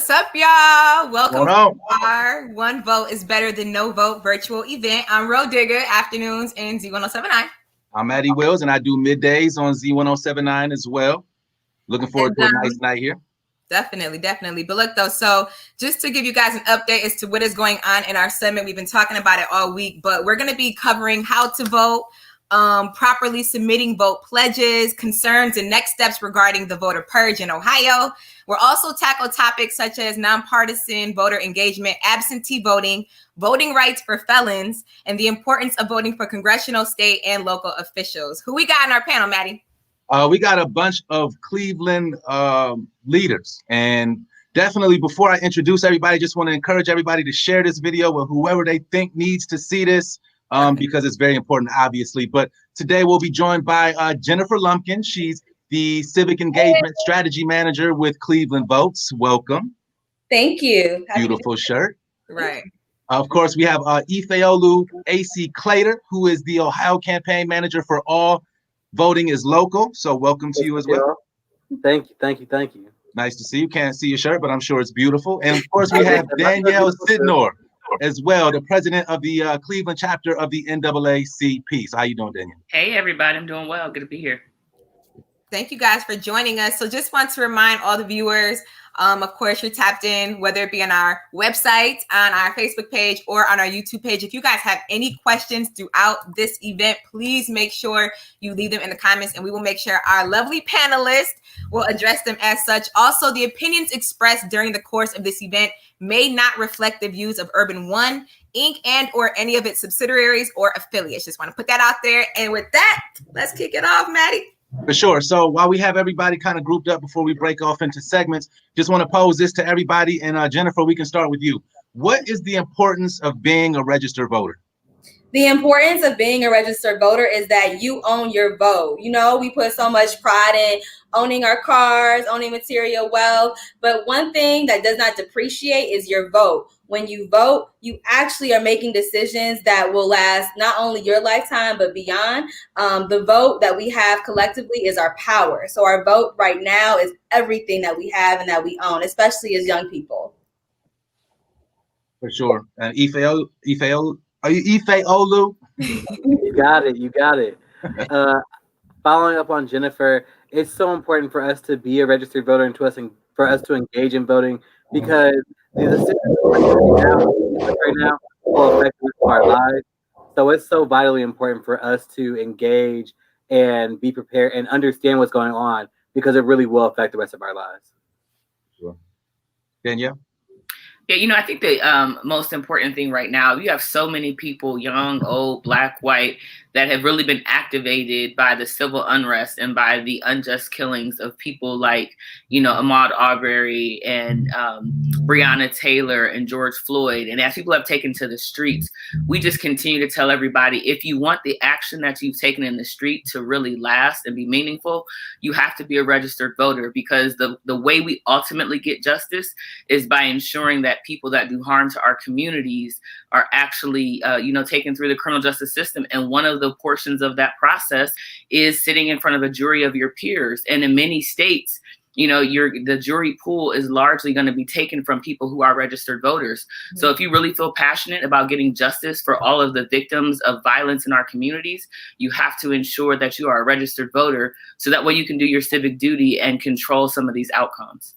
What's up, y'all? Welcome Going on? to our One Vote is Better Than No Vote virtual event. I'm Ro Digger, afternoons in Z107.9. I'm Addy Wills, and I do middays on Z107.9 as well. Looking forward to a nice night here. Definitely. But look, though, so just to give you guys an update as to what is going on in our summit, we've been talking about it all week, but we're going to be covering how to vote, properly submitting vote pledges, concerns, and next steps regarding the voter purge in Ohio. We'll also tackle topics such as nonpartisan voter engagement, absentee voting, voting rights for felons, and the importance of voting for congressional, state, and local officials. Who we got in our panel, Maddie? We got a bunch of Cleveland leaders, and definitely before I introduce everybody, just want to encourage everybody to share this video with whoever they think needs to see this, because it's very important, obviously. But today we'll be joined by Jennifer Lumpkin. She's the Civic Engagement Strategy Manager with Cleveland Votes. Welcome. Thank you. Beautiful shirt. Right. Of course, we have Ifeolu A.C. Clater, who is the Ohio Campaign Manager for All Voting is Local. So welcome to you as well. Thank you. Nice to see you. Can't see your shirt, but I'm sure it's beautiful. And of course, we have Danielle Sidnor as well, the president of the Cleveland chapter of the NAACP. So how you doing, Danielle? Hey, everybody. I'm doing well. Good to be here. Thank you guys for joining us. So just want to remind all the viewers, of course, you're tapped in, whether it be on our website, on our Facebook page, or on our YouTube page. If you guys have any questions throughout this event, please make sure you leave them in the comments, and we will make sure our lovely panelists will address them as such. Also, the opinions expressed during the course of this event may not reflect the views of Urban One, Inc. and or any of its subsidiaries or affiliates. Just want to put that out there. And with that, let's kick it off, Maddie. For sure. So while we have everybody kind of grouped up before we break off into segments, just want to pose this to everybody. And Jennifer, we can start with you. What is the importance of being a registered voter? The importance of being a registered voter is that you own your vote. You know, we put so much pride in owning our cars, owning material wealth. But one thing that does not depreciate is your vote. When you vote, you actually are making decisions that will last not only your lifetime, but beyond. The vote that we have collectively is our power. So our vote right now is everything that we have and that we own, especially as young people. For sure. And Ifeolu? Are you Ifeolu? You got it. Following up on Jennifer, it's so important for us to be a registered voter and for us to engage in voting, because the decisions right now will affect our lives. So it's so vitally important for us to engage and be prepared and understand what's going on, because it really will affect the rest of our lives. Sure. Danielle? Yeah, I think the most important thing right now, you have so many people, young, old, black, white, that have really been activated by the civil unrest and by the unjust killings of people like, Ahmaud Arbery and Breonna Taylor and George Floyd. And as people have taken to the streets, we just continue to tell everybody, if you want the action that you've taken in the street to really last and be meaningful, you have to be a registered voter, because the way we ultimately get justice is by ensuring that people that do harm to our communities are actually, taken through the criminal justice system. And one of the portions of that process is sitting in front of a jury of your peers. And in many states, the jury pool is largely going to be taken from people who are registered voters. Mm-hmm. So if you really feel passionate about getting justice for all of the victims of violence in our communities, you have to ensure that you are a registered voter, so that way you can do your civic duty and control some of these outcomes.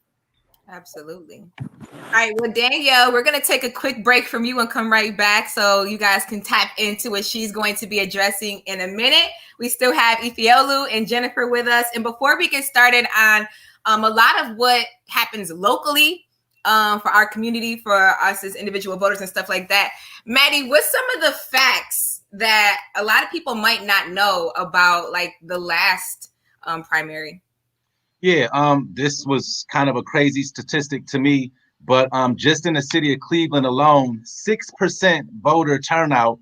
Absolutely. All right. Well, Danielle, we're going to take a quick break from you and come right back so you guys can tap into what she's going to be addressing in a minute. We still have Ifeolu and Jennifer with us. And before we get started on a lot of what happens locally for our community, for us as individual voters and stuff like that, Maddie, what's some of the facts that a lot of people might not know about, like, the last primary? Yeah, this was kind of a crazy statistic to me, but just in the city of Cleveland alone, 6% voter turnout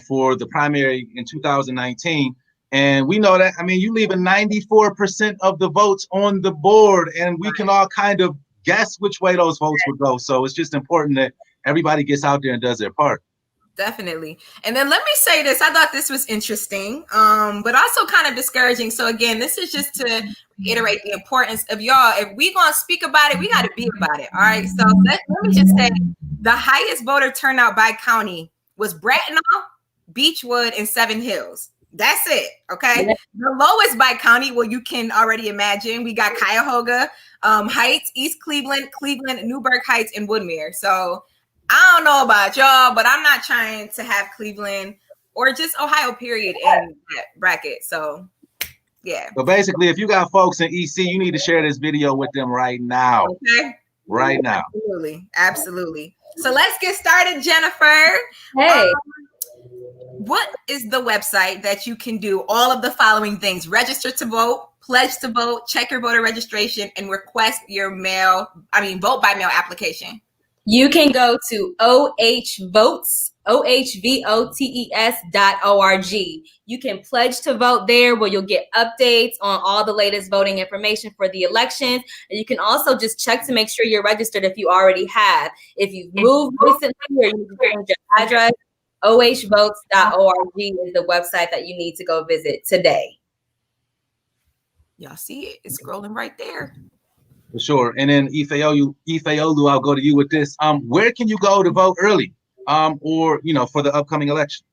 for the primary in 2019. And we know that, you're leaving 94% of the votes on the board, and we can all kind of guess which way those votes would go. So it's just important that everybody gets out there and does their part. Definitely. And then let me say this. I thought this was interesting, but also kind of discouraging. So again, this is just to reiterate the importance of y'all. If we gonna speak about it, we got to be about it. All right. So let me just say the highest voter turnout by county was Bracknell, Beechwood, and Seven Hills. That's it. Okay. Yeah. The lowest by county, well, you can already imagine. We got Cuyahoga Heights, East Cleveland, Newburgh Heights, and Woodmere. So I don't know about y'all, but I'm not trying to have Cleveland or just Ohio, period, in that bracket. So, yeah. So basically, if you got folks in EC, you need to share this video with them right now. Okay. Right now. Absolutely. Absolutely. So let's get started, Jennifer. Hey. What is the website that you can do all of the following things? Register to vote, pledge to vote, check your voter registration, and request your vote by mail application. You can go to ohvotes.org. You can pledge to vote there where you'll get updates on all the latest voting information for the elections. And you can also just check to make sure you're registered if you already have. If you've moved recently or you need to change your address, ohvotes.org is the website that you need to go visit today. Y'all see it? It's scrolling right there. For sure. And then Ifeolu, I'll go to you with this. Where can you go to vote early? Or for the upcoming election?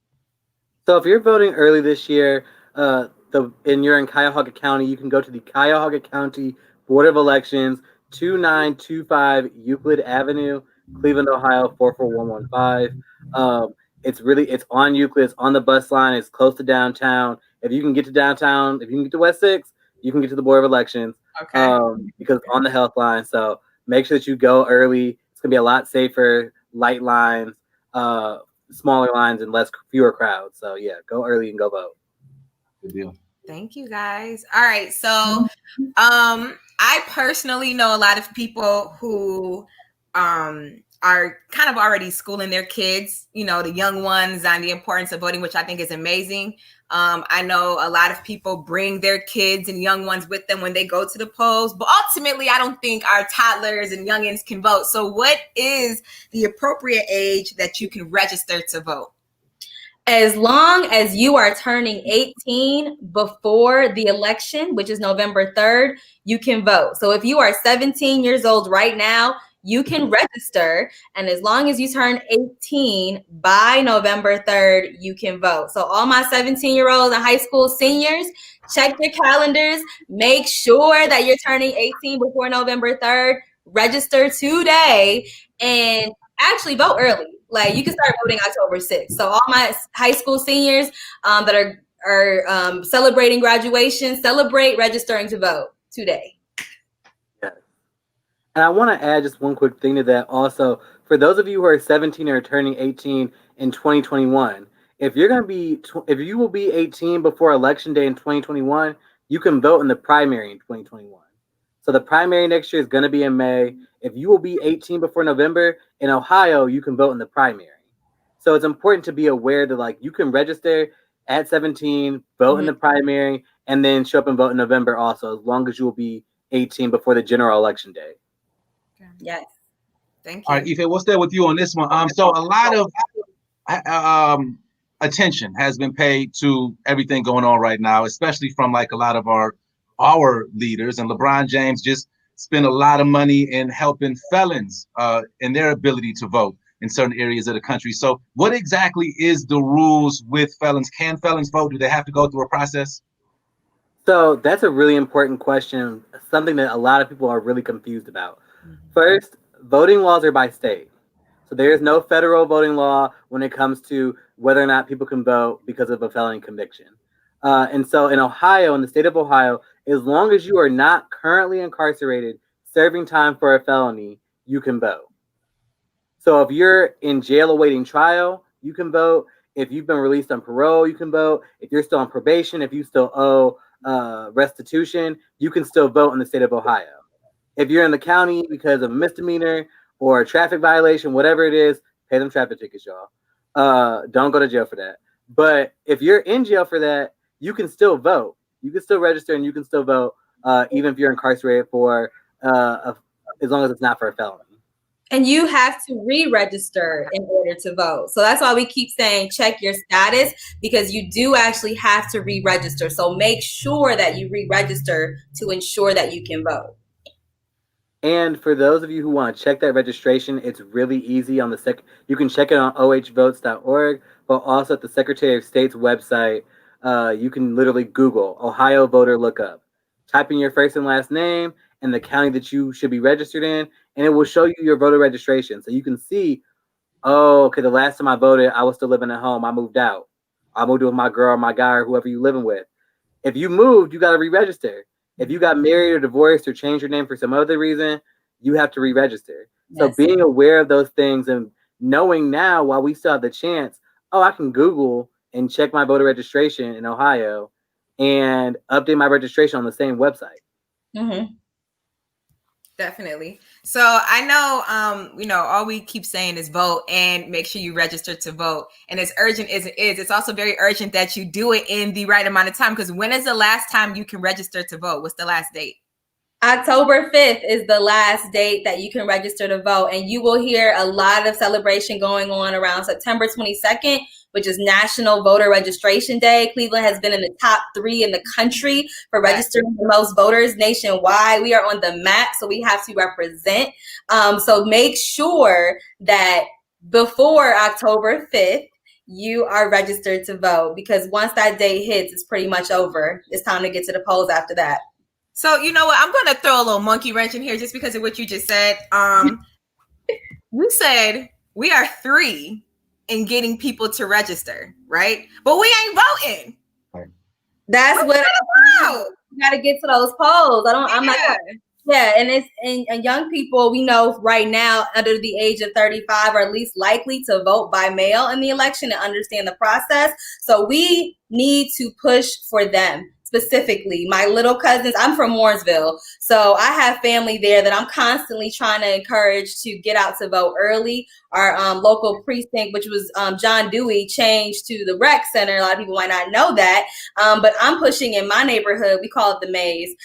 So if you're voting early this year, and you're in Cuyahoga County, you can go to the Cuyahoga County Board of Elections, 2925 Euclid Avenue, Cleveland, Ohio 44115. It's on Euclid, it's on the bus line, it's close to downtown. If you can get to downtown, if you can get to West 6, you can get to the Board of Elections. Okay. Because on the health line. So make sure that you go early. It's gonna be a lot safer, light lines, smaller lines, and fewer crowds. So yeah, go early and go vote. Good deal. Thank you, guys. All right. So I personally know a lot of people who are kind of already schooling their kids, the young ones, on the importance of voting, which I think is amazing. I know a lot of people bring their kids and young ones with them when they go to the polls, but ultimately I don't think our toddlers and youngins can vote. So what is the appropriate age that you can register to vote? As long as you are turning 18 before the election, which is November 3rd, you can vote. So if you are 17 years old right now, you can register, and as long as you turn 18 by November 3rd, you can vote. So all my 17-year-olds and high school seniors, check your calendars. Make sure that you're turning 18 before November 3rd. Register today and actually vote early. Like, you can start voting October 6th. So all my high school seniors that are celebrating graduation, celebrate registering to vote today. And I want to add just one quick thing to that also. For those of you who are 17 or turning 18 in 2021, if you will be 18 before election day in 2021, you can vote in the primary in 2021. So the primary next year is going to be in May. If you will be 18 before November in Ohio, you can vote in the primary. So it's important to be aware that you can register at 17, vote in the primary, and then show up and vote in November also, as long as you will be 18 before the general election day. Yes. Thank you. All right, Ife, we'll stay with you on this one. So a lot of attention has been paid to everything going on right now, especially from a lot of our leaders. And LeBron James just spent a lot of money in helping felons in their ability to vote in certain areas of the country. So what exactly is the rules with felons? Can felons vote? Do they have to go through a process? So that's a really important question, something that a lot of people are really confused about. First, voting laws are by state. So there is no federal voting law when it comes to whether or not people can vote because of a felony conviction. And so in Ohio, in the state of Ohio, as long as you are not currently incarcerated, serving time for a felony, you can vote. So if you're in jail awaiting trial, you can vote. If you've been released on parole, you can vote. If you're still on probation, if you still owe restitution, you can still vote in the state of Ohio. If you're in the county because of a misdemeanor or a traffic violation, whatever it is, pay them traffic tickets, y'all. Don't go to jail for that. But if you're in jail for that, you can still vote. You can still register and you can still vote, even if you're incarcerated for as long as it's not for a felony. And you have to re-register in order to vote. So that's why we keep saying check your status, because you do actually have to re-register. So make sure that you re-register to ensure that you can vote. And for those of you who want to check that registration, it's really easy on the you can check it on ohvotes.org, but also at the Secretary of State's website. You can literally Google Ohio voter lookup. Type in your first and last name and the county that you should be registered in, and it will show you your voter registration. So you can see, oh, okay, the last time I voted, I was still living at home. I moved out. I moved with my girl or my guy or whoever you're living with. If you moved, you got to re-register. If you got married or divorced or changed your name for some other reason, you have to re-register. Yes. So being aware of those things and knowing now, while we still have the chance, oh, I can Google and check my voter registration in Ohio and update my registration on the same website. Mm-hmm. Definitely. So I know, all we keep saying is vote and make sure you register to vote. And as urgent as it is, it's also very urgent that you do it in the right amount of time. Because when is the last time you can register to vote? What's the last date? October 5th is the last date that you can register to vote. And you will hear a lot of celebration going on around September 22nd, which is National Voter Registration Day. Cleveland has been in the top 3 in the country for registering the most voters nationwide. We are on the map, so we have to represent. So make sure that before October 5th, you are registered to vote, because once that date hits, it's pretty much over. It's time to get to the polls after that. So you know what? I'm going to throw a little monkey wrench in here just because of what you just said. You said we are 3 in getting people to register, right? But we ain't voting. That's what you got to get to those polls. I'm not. Yeah, and young people, we know right now under the age of 35 are least likely to vote by mail in the election and understand the process. So we need to push for them. Specifically, my little cousins, I'm from Warrensville, so I have family there that I'm constantly trying to encourage to get out to vote early. Our local precinct, which was John Dewey, changed to the rec center. A lot of people might not know that, but I'm pushing in my neighborhood, we call it the Maze,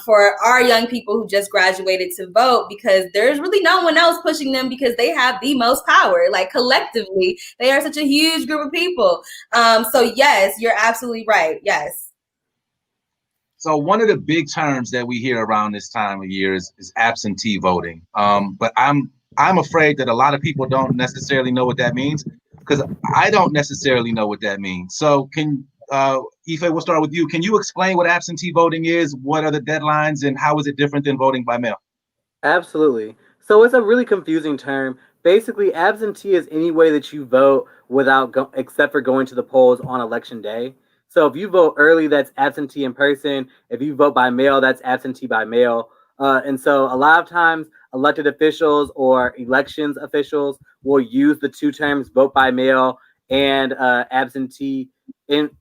for our young people who just graduated to vote, because there's really no one else pushing them, because they have the most power. Like collectively, they are such a huge group of people. So yes, you're absolutely right. Yes. So one of the big terms that we hear around this time of year is absentee voting. But I'm afraid that a lot of people don't necessarily know what that means, because I don't necessarily know what that means. So can Ife, we'll start with you. Can you explain what absentee voting is? What are the deadlines, and how is it different than voting by mail? Absolutely. So it's a really confusing term. Basically, absentee is any way that you vote except for going to the polls on election day. So if you vote early, that's absentee in person. If you vote by mail, that's absentee by mail. And so a lot of times elected officials or elections officials will use the two terms vote by mail and absentee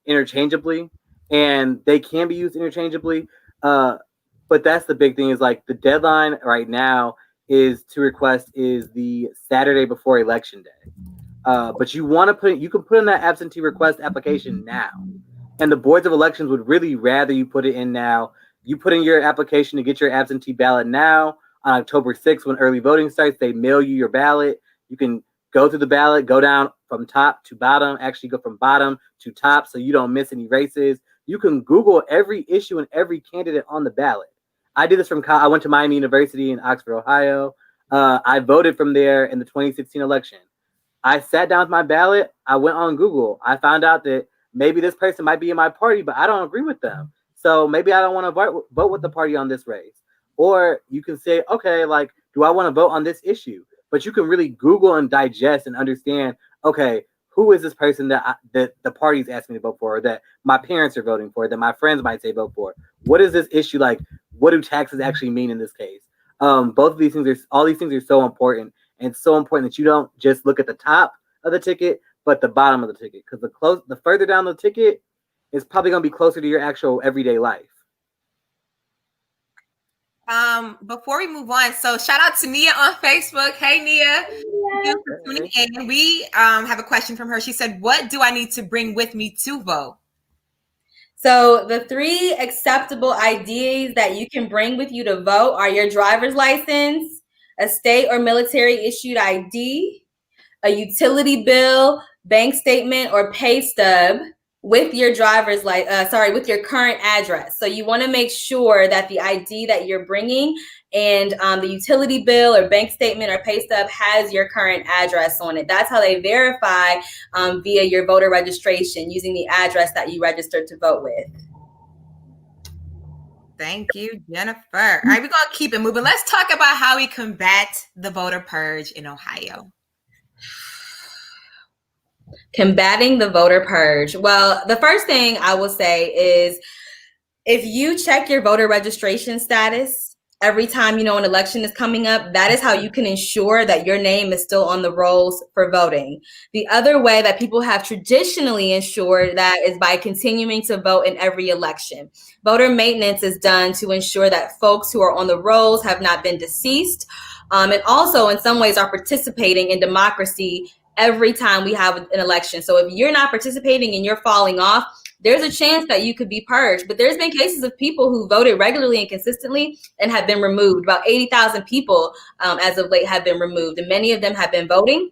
interchangeably. And they can be used interchangeably. But that's the big thing, is like the deadline right now is to request is the Saturday before election day. But you can put in that absentee request application now. And the boards of elections would really rather you put it in now. You put in your application to get your absentee ballot now on October 6th when early voting starts. They mail you your ballot. You can go through the ballot, go down from top to bottom, actually go from bottom to top so you don't miss any races. You can Google every issue and every candidate on the ballot. I did this I went to Miami University in Oxford, Ohio. I voted from there in the 2016 election. I sat down with my ballot. I went on Google. I found out that maybe this person might be in my party, but I don't agree with them. So maybe I don't want to vote with the party on this race. Or you can say, okay, like, do I want to vote on this issue? But you can really Google and digest and understand, okay, who is this person that the party's asking me to vote for, or that my parents are voting for, that my friends might say vote for? What is this issue like? What do taxes actually mean in this case? All these things are so important, and it's so important that you don't just look at the top of the ticket, but the bottom of the ticket, because the further down the ticket is probably going to be closer to your actual everyday life. Before we move on, so shout out to Nia on Facebook. Hey Nia, thank you for tuning in. We have a question from her. She said, "What do I need to bring with me to vote?" So the 3 acceptable IDs that you can bring with you to vote are your driver's license, a state or military issued ID, a utility bill, bank statement, or pay stub with your with your current address. So you want to make sure that the ID that you're bringing and the utility bill or bank statement or pay stub has your current address on it. That's how they verify via your voter registration, using the address that you registered to vote with. Thank you, Jennifer. All right, we're going to keep it moving. Let's talk about how we combat the voter purge in Ohio. Combating the voter purge. Well, the first thing I will say is if you check your voter registration status every time an election is coming up, that is how you can ensure that your name is still on the rolls for voting. The other way that people have traditionally ensured that is by continuing to vote in every election. Voter maintenance is done to ensure that folks who are on the rolls have not been deceased, and also in some ways are participating in democracy every time we have an election. So if you're not participating and you're falling off, there's a chance that you could be purged. But there's been cases of people who voted regularly and consistently and have been removed. About 80,000 people as of late have been removed, and many of them have been voting.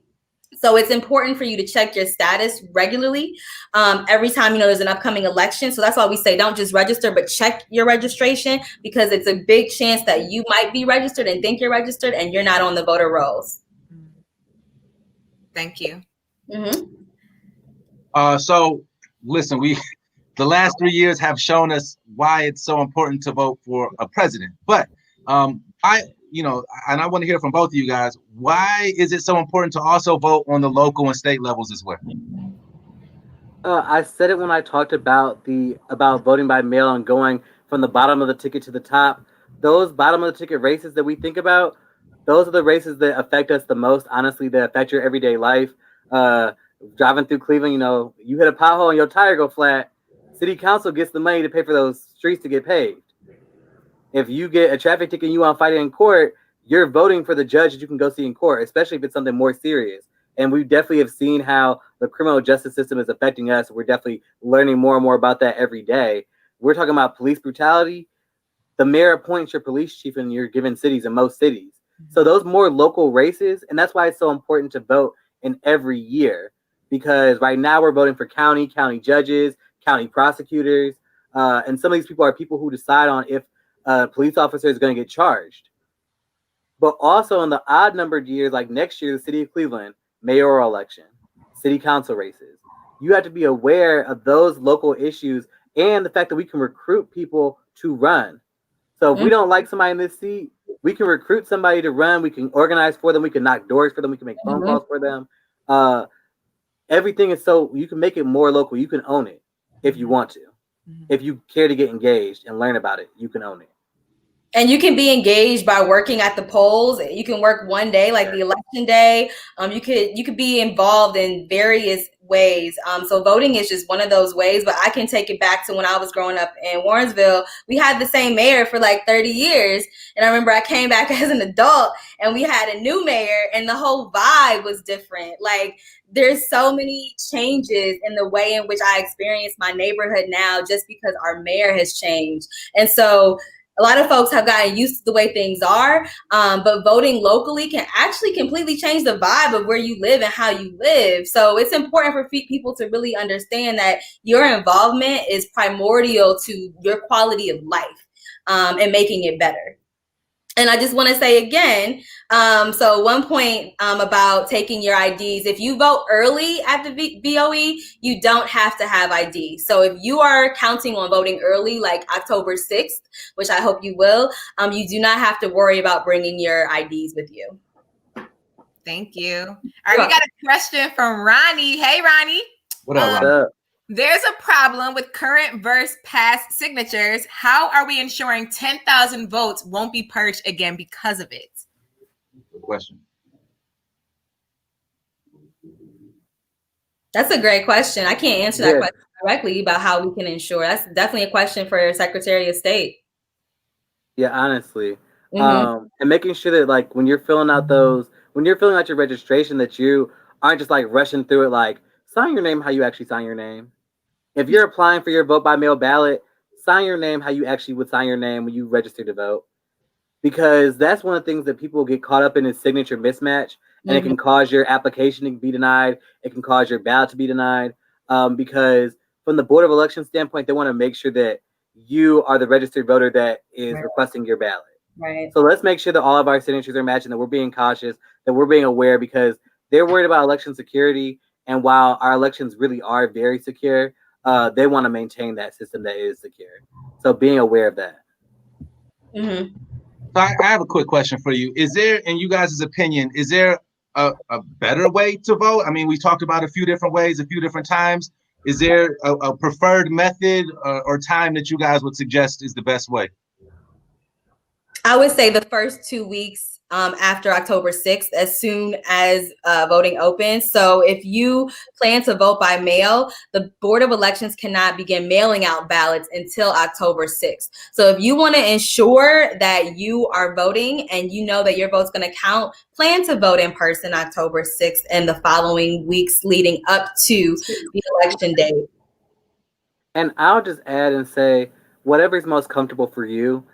So it's important for you to check your status regularly every time there's an upcoming election. So that's why we say don't just register, but check your registration, because it's a big chance that you might be registered and think you're registered and you're not on the voter rolls. Thank you. Mm-hmm. So listen, the last 3 years have shown us why it's so important to vote for a president. But and I want to hear from both of you guys. Why is it so important to also vote on the local and state levels as well? I said it when I talked about voting by mail and going from the bottom of the ticket to the top. Those bottom of the ticket races that we think about, those are the races that affect us the most, honestly, that affect your everyday life. Driving through Cleveland, you hit a pothole and your tire go flat. City council gets the money to pay for those streets to get paved. If you get a traffic ticket and you want to fight it in court, you're voting for the judge that you can go see in court, especially if it's something more serious. And we definitely have seen how the criminal justice system is affecting us. We're definitely learning more and more about that every day. We're talking about police brutality. The mayor appoints your police chief in your given cities, in most cities. So those more local races, and that's why it's so important to vote in every year, because right now we're voting for county judges, county prosecutors, and some of these people are people who decide on if a police officer is going to get charged. But also in the odd numbered years, like next year, the city of Cleveland, mayoral election, city council races, you have to be aware of those local issues and the fact that we can recruit people to run. So if we don't like somebody in this seat, we can recruit somebody to run. We can organize for them. We can knock doors for them. We can make phone calls for them. Everything is so you can make it more local. You can own it if you want to. If you care to get engaged and learn about it, you can own it. And you can be engaged by working at the polls. You can work one day, like the election day. You could be involved in various ways. So voting is just one of those ways. But I can take it back to when I was growing up in Warrensville. We had the same mayor for like 30 years. And I remember I came back as an adult and we had a new mayor and the whole vibe was different. Like there's so many changes in the way in which I experience my neighborhood now just because our mayor has changed. And so a lot of folks have gotten used to the way things are, but voting locally can actually completely change the vibe of where you live and how you live. So it's important for people to really understand that your involvement is primordial to your quality of life and making it better. And I just want to say again, so one point about taking your IDs, if you vote early at the VOE, you don't have to have ID. So if you are counting on voting early, like October 6th, which I hope you will, you do not have to worry about bringing your IDs with you. Thank you. All right, we got a question from Ronnie. Hey, Ronnie. What up, Ronnie? There's a problem with current versus past signatures. How are we ensuring 10,000 votes won't be purged again because of it? Good question. That's a great question. I can't answer that question directly about how we can ensure. That's definitely a question for Secretary of State. Yeah, honestly. And making sure that like when you're filling out your registration, that you aren't just like rushing through it, like sign your name how you actually sign your name. If you're applying for your vote by mail ballot, sign your name how you actually would sign your name when you register to vote. because that's one of the things that people get caught up in is signature mismatch, and it can cause your application to be denied. It can cause your ballot to be denied, because from the Board of Elections standpoint, they want to make sure that you are the registered voter that is requesting your ballot. Right. So let's make sure that all of our signatures are matching, that we're being cautious, that we're being aware, because they're worried about election security. And while our elections really are very secure, they want to maintain that system that is secure. So being aware of that. Mm-hmm. So I have a quick question for you. Is there, in you guys' opinion, is there a better way to vote? I mean, we talked about a few different ways, a few different times. Is there a preferred method or time that you guys would suggest is the best way? I would say the first 2 weeks after October 6th, as soon as voting opens. So if you plan to vote by mail, the Board of Elections cannot begin mailing out ballots until October 6th. So if you want to ensure that you are voting and you know that your vote's going to count, plan to vote in person October 6th and the following weeks leading up to the election day. And I'll just add and say, whatever's most comfortable for you,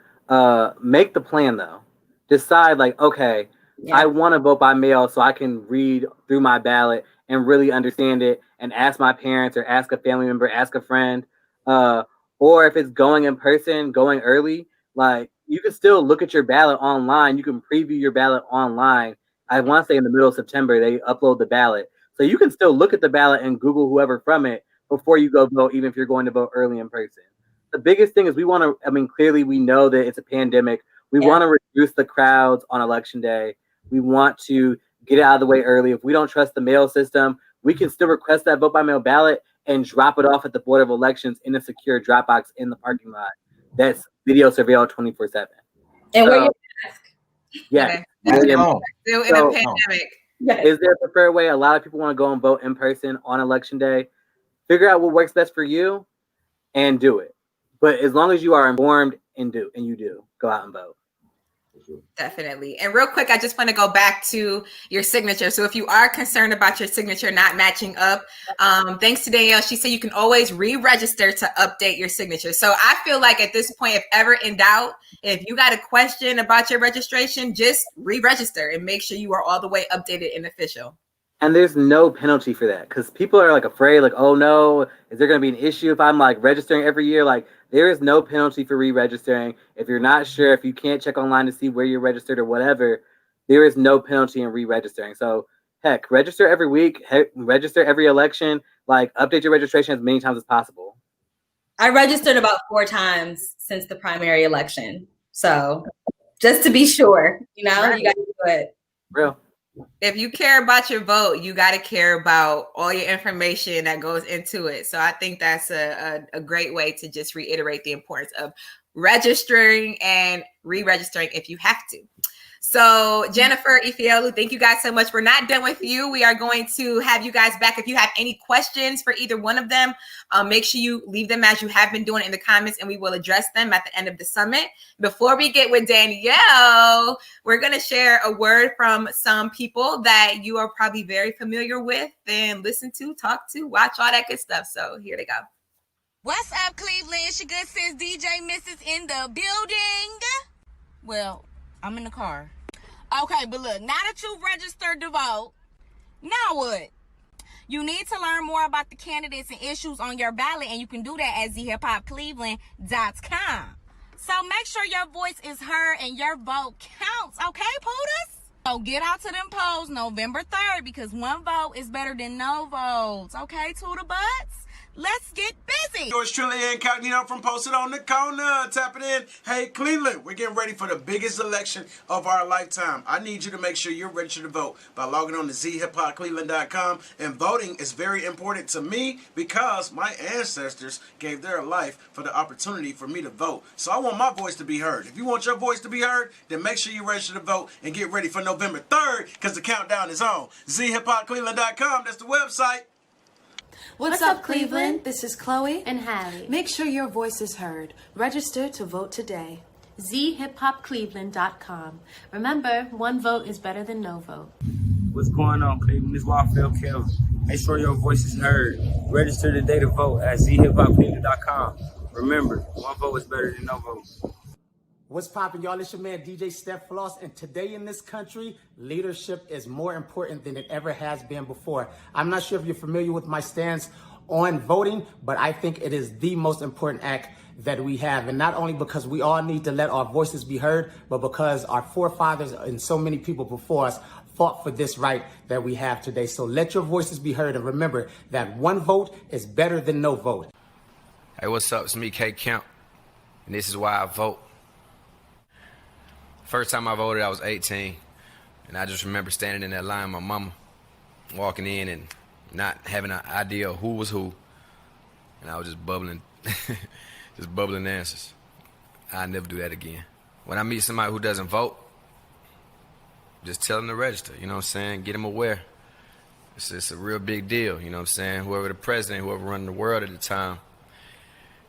make the plan though. Decide like, okay, I want to vote by mail so I can read through my ballot and really understand it and ask my parents or ask a family member, ask a friend. Or if it's going in person, going early, like you can still look at your ballot online. You can preview your ballot online. I want to say in the middle of September, they upload the ballot. So you can still look at the ballot and Google whoever from it before you go vote, even if you're going to vote early in person. The biggest thing is we want to, I mean, clearly we know that it's a pandemic. We want to reduce the crowds on election day. We want to get it out of the way early. If we don't trust the mail system, we can still request that vote by mail ballot and drop it off at the Board of Elections in a secure drop box in the parking lot. That's video surveilled 24/7. And where you ask? Yeah. Still in a pandemic. Is there a preferred way? A lot of people want to go and vote in person on election day. Figure out what works best for you and do it. But as long as you are informed and you do, go out and vote. Definitely. And real quick, I just want to go back to your signature. So if you are concerned about your signature not matching up, thanks to Danielle, she said you can always re-register to update your signature. So I feel like at this point, if ever in doubt, if you got a question about your registration, just re-register and make sure you are all the way updated and official. And there's no penalty for that because people are like afraid, like, oh no, is there going to be an issue if I'm like registering every year? Like, there is no penalty for re-registering. If you're not sure, if you can't check online to see where you're registered or whatever, there is no penalty in re-registering. So heck, register every week, register every election, like update your registration as many times as possible. I registered about 4 times since the primary election. So just to be sure, you know, you got to do it. Real. If you care about your vote, you got to care about all your information that goes into it. So I think that's a great way to just reiterate the importance of registering and re-registering if you have to. So Jennifer, Ifeolu, thank you guys so much. We're not done with you. We are going to have you guys back. If you have any questions for either one of them, make sure you leave them as you have been doing in the comments and we will address them at the end of the summit. Before we get with Danielle, we're going to share a word from some people that you are probably very familiar with and listen to, talk to, watch, all that good stuff. So here they go. What's up, Cleveland? It's your good sis, DJ Mrs. in the building. Well, I'm in the car. Okay, but look, now that you've registered to vote, now what? You need to learn more about the candidates and issues on your ballot, and you can do that at zhiphopcleveland.com. So make sure your voice is heard and your vote counts, okay, Pooters? So get out to them polls November 3rd because one vote is better than no votes, okay, Tooter Butts? Let's get busy. Yours truly, Incognito from Posted on the Corner. Tap it in. Hey, Cleveland, we're getting ready for the biggest election of our lifetime. I need you to make sure you're registered to vote by logging on to zhiphopcleveland.com. And voting is very important to me because my ancestors gave their life for the opportunity for me to vote. So I want my voice to be heard. If you want your voice to be heard, then make sure you register to vote and get ready for November 3rd because the countdown is on. zhiphopcleveland.com, that's the website. What's up, Cleveland? This is Chloe and Hallie. Make sure your voice is heard. Register to vote today. zhiphopcleveland.com. Remember, one vote is better than no vote. What's going on, Cleveland? This is Wildfield Kelvin. Make sure your voice is heard. Register today to vote at zhiphopcleveland.com. Remember, one vote is better than no vote. What's poppin', y'all? It's your man DJ Steph Floss, and today in this country, leadership is more important than it ever has been before. I'm not sure if you're familiar with my stance on voting, but I think it is the most important act that we have, and not only because we all need to let our voices be heard, but because our forefathers and so many people before us fought for this right that we have today. So let your voices be heard, and remember that one vote is better than no vote. Hey, what's up? It's me, K Kemp, and this is why I vote. First time I voted, I was 18, and I just remember standing in that line with my mama, walking in and not having an idea of who was who, and I was just bubbling, just bubbling answers. I'll never do that again. When I meet somebody who doesn't vote, just tell them to register, you know what I'm saying? Get them aware. It's a real big deal, you know what I'm saying? Whoever the president, whoever running the world at the time,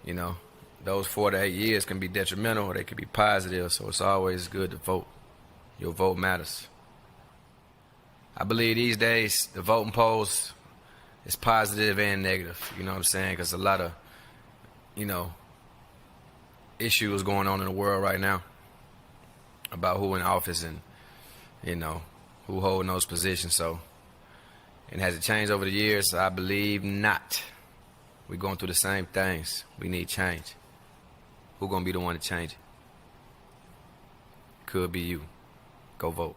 you know, those 4 to 8 years can be detrimental or they can be positive, so it's always good to vote. Your vote matters. I believe these days the voting polls is positive and negative, you know what I'm saying? Because a lot of, you know, issues going on in the world right now about who in office and, you know, who holding those positions. So, and has it changed over the years? I believe not. We're going through the same things. We need change. Who's going to be the one to change it? Could be you. Go vote.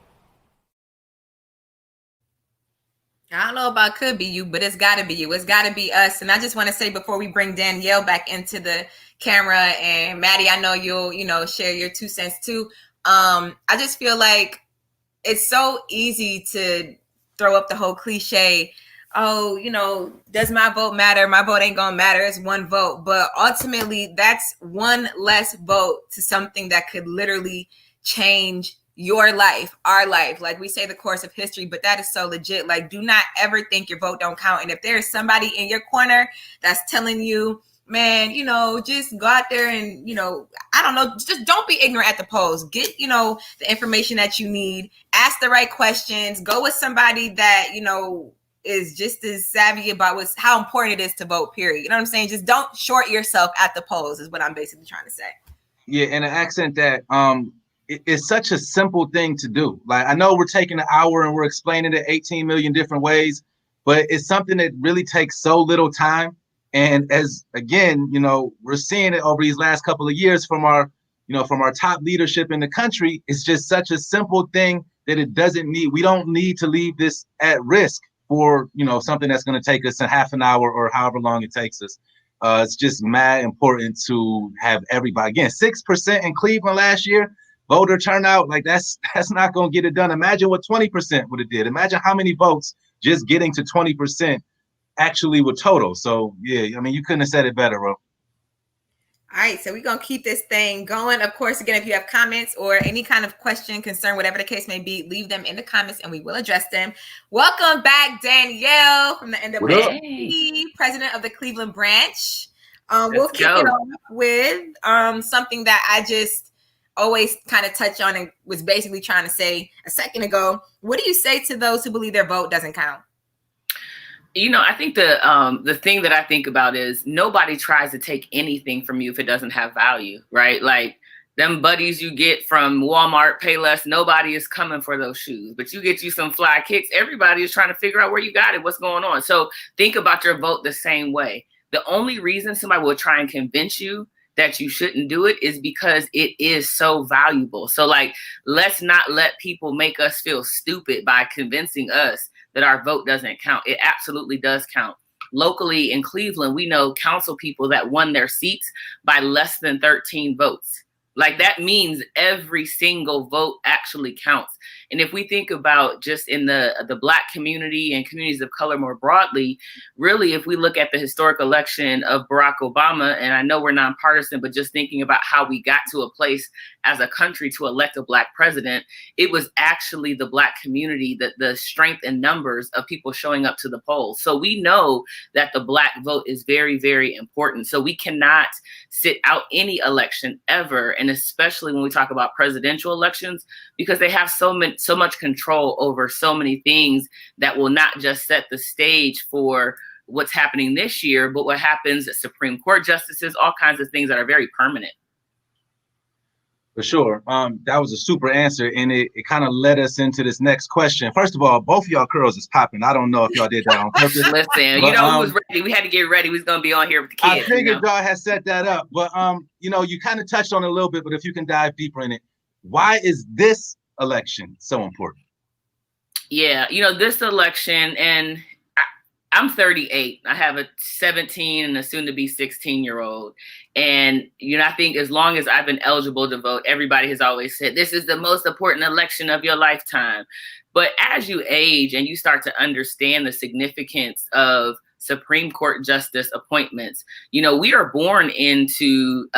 I don't know about could be you, but it's got to be you. It's got to be us. And I just want to say before we bring Danielle back into the camera, and Maddie, I know you'll, you know, share your 2 cents too. I just feel like it's so easy to throw up the whole cliche, oh, you know, does my vote matter? My vote ain't gonna matter. It's one vote. But ultimately, that's one less vote to something that could literally change your life, our life. Like we say the course of history, but that is so legit. Like, do not ever think your vote don't count. And if there is somebody in your corner that's telling you, man, you know, just go out there and, you know, I don't know, just don't be ignorant at the polls. Get, you know, the information that you need. Ask the right questions. Go with somebody that, you know, is just as savvy about how important it is to vote, period. You know what I'm saying? Just don't short yourself at the polls is what I'm basically trying to say. Yeah, and an accent that it's such a simple thing to do. Like, I know we're taking an hour and we're explaining it 18 million different ways, but it's something that really takes so little time. And as, again, you know, we're seeing it over these last couple of years from our, you know, from our top leadership in the country. It's just such a simple thing that we don't need to leave this at risk for, you know, something that's going to take us a half an hour or however long it takes us. It's just mad important to have everybody. Again, 6% in Cleveland last year, voter turnout, like that's not going to get it done. Imagine what 20% would have did. Imagine how many votes just getting to 20% actually would total. So, yeah, I mean, you couldn't have said it better, bro. All right, so we're going to keep this thing going. Of course, again, if you have comments or any kind of question, concern, whatever the case may be, leave them in the comments and we will address them. Welcome back, Danielle from the NAACP, president of the Cleveland branch. We'll kick it off with something that I just always kind of touch on and was basically trying to say a second ago. What do you say to those who believe their vote doesn't count? You know, I think the thing that I think about is nobody tries to take anything from you if it doesn't have value, right? Like them buddies you get from Walmart, Payless, nobody is coming for those shoes, but you get you some fly kicks. Everybody is trying to figure out where you got it, what's going on. So think about your vote the same way. The only reason somebody will try and convince you that you shouldn't do it is because it is so valuable. So like, let's not let people make us feel stupid by convincing us that our vote doesn't count. It absolutely does count. Locally in Cleveland, we know council people that won their seats by less than 13 votes. Like that means every single vote actually counts. And if we think about just in the Black community and communities of color more broadly, really, if we look at the historic election of Barack Obama, and I know we're nonpartisan, but just thinking about how we got to a place as a country to elect a Black president, it was actually the Black community, that the strength and numbers of people showing up to the polls. So we know that the Black vote is very, very important. So we cannot sit out any election ever, and especially when we talk about presidential elections, because they have so much control over so many things that will not just set the stage for what's happening this year, but what happens at Supreme Court justices, all kinds of things that are very permanent. For sure. That was a super answer, and it kind of led us into this next question. First of all, both of y'all curls is popping. I don't know if y'all did that on purpose. Listen, but, we was ready. We had to get ready. We was gonna be on here with the I kids. figured y'all had set that up, but you kind of touched on it a little bit. But if you can dive deeper in it, why is this election so important? Yeah, this election, and I'm 38. I have a 17 and a soon-to-be 16-year-old. And, I think as long as I've been eligible to vote, everybody has always said, this is the most important election of your lifetime. But as you age and you start to understand the significance of Supreme Court justice appointments, we are born into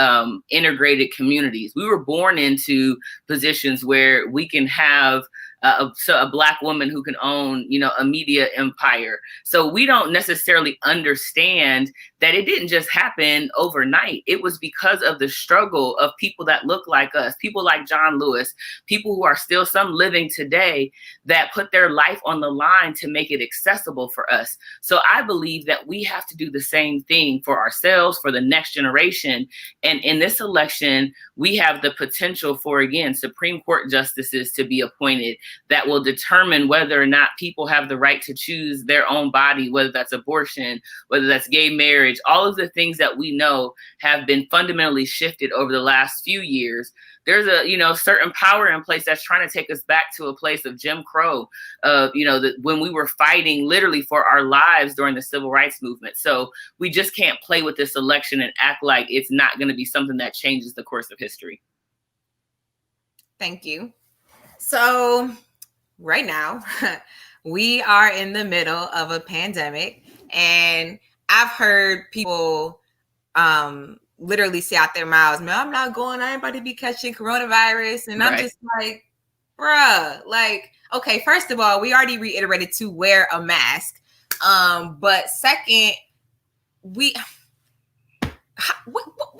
integrated communities. We were born into positions where we can have a Black woman who can own, a media empire. So we don't necessarily understand that it didn't just happen overnight. It was because of the struggle of people that look like us, people like John Lewis, people who are still some living today that put their life on the line to make it accessible for us. So I believe that we have to do the same thing for ourselves, for the next generation. And in this election, we have the potential for, again, Supreme Court justices to be appointed that will determine whether or not people have the right to choose their own body, whether that's abortion, whether that's gay marriage, all of the things that we know have been fundamentally shifted over the last few years. There's a, certain power in place that's trying to take us back to a place of Jim Crow, when we were fighting literally for our lives during the civil rights movement. So we just can't play with this election and act like it's not going to be something that changes the course of history. Thank you. So right now, we are in the middle of a pandemic, and I've heard people literally say out their mouths, man, I'm not going, I ain't about to be catching coronavirus. And I'm just like, bruh, like, okay, first of all, we already reiterated to wear a mask. But second, what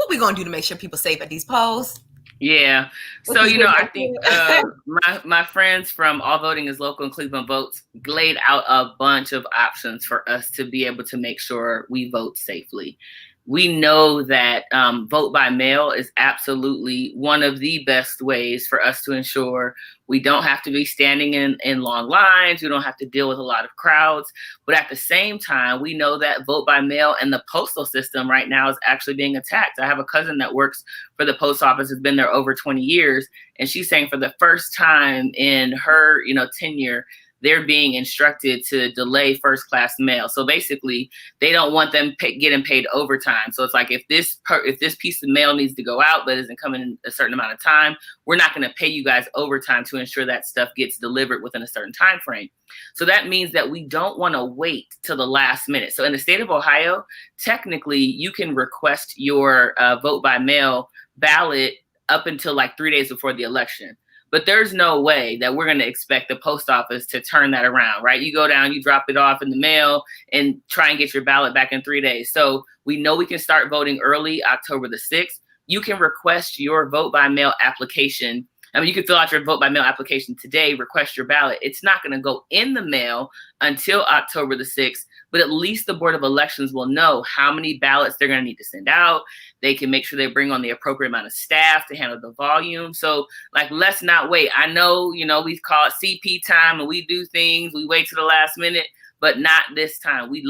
we gonna do to make sure people safe at these polls? Yeah. So, I think my friends from All Voting is Local and Cleveland Votes laid out a bunch of options for us to be able to make sure we vote safely. We know that vote by mail is absolutely one of the best ways for us to ensure we don't have to be standing in long lines. We don't have to deal with a lot of crowds. But at the same time, we know that vote by mail and the postal system right now is actually being attacked. I have a cousin that works for the post office, has been there over 20 years. And she's saying for the first time in her, tenure, they're being instructed to delay first class mail. So basically, they don't want them getting paid overtime. So it's like, if this piece of mail needs to go out but isn't coming in a certain amount of time, we're not going to pay you guys overtime to ensure that stuff gets delivered within a certain time frame. So that means that we don't want to wait till the last minute. So in the state of Ohio, technically, you can request your vote by mail ballot up until like 3 days before the election. But there's no way that we're going to expect the post office to turn that around, right? You go down, you drop it off in the mail and try and get your ballot back in 3 days. So we know we can start voting early, October the 6th. You can request your vote by mail application. You can fill out your vote by mail application today, request your ballot. It's not going to go in the mail until October the 6th, but at least the Board of Elections will know how many ballots they're going to need to send out. They can make sure they bring on the appropriate amount of staff to handle the volume. So let's not wait. I know, we call it CP time and we do things, we wait to the last minute, but not this time. We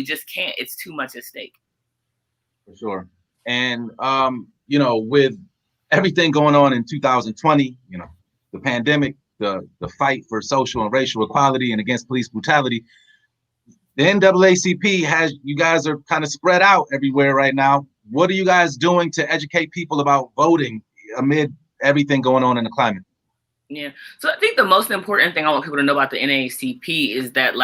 just can't. It's too much at stake. For sure. And, with everything going on in 2020, the pandemic, the fight for social and racial equality and against police brutality, the NAACP you guys are kind of spread out everywhere right now. What are you guys doing to educate people about voting amid everything going on in the climate? Yeah. So I think the most important thing I want people to know about the NAACP is that